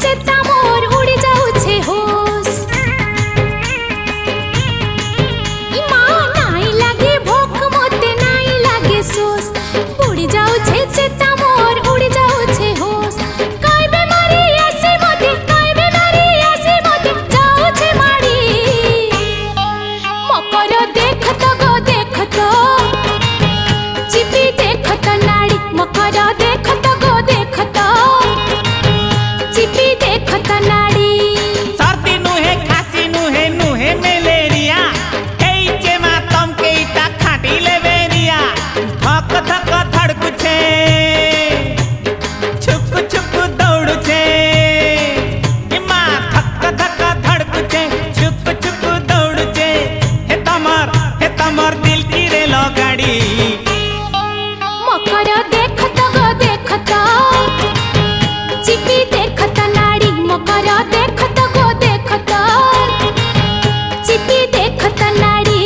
चेता मोर उड़ी जाऊछे होश इमा नाई लागे भूख मोते नाई लागे सोस उड़ी जाऊछे चेता मोर उड़ी जाऊछे होश काय बेमारी आसे मोते जाऊछे माड़ी मकर देखत गो देखत चिपी देखत नाड़ी मकर देखत गो देखत चिपी देखत नाड़ी सर्दी नुहे खासी नुहे नुहे मलेरिया एचे मा तम के इटा खाटी लेवेरिया धक धक धड़कुछे छुप छुप दौड़ुछे इमा धक धक धड़कुछे छुप छुप दौड़ुछे हे तमर दिल की रेलो गाड़ी मकर देखत गो देखत चिपी देखत नाड़ी मकर देखत गो देखत चिपी देखत नाड़ी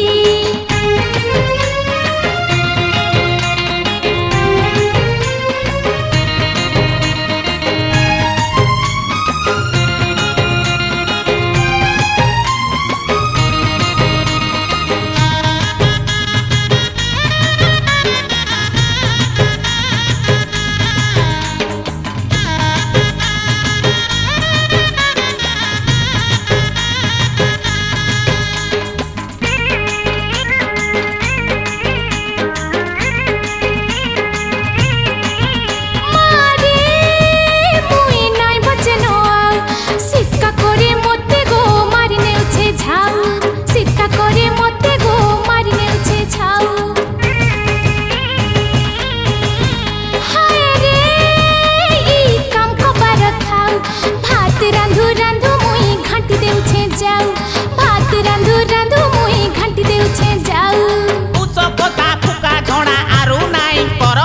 उस फका फुका झोड़ा आरु नाई पर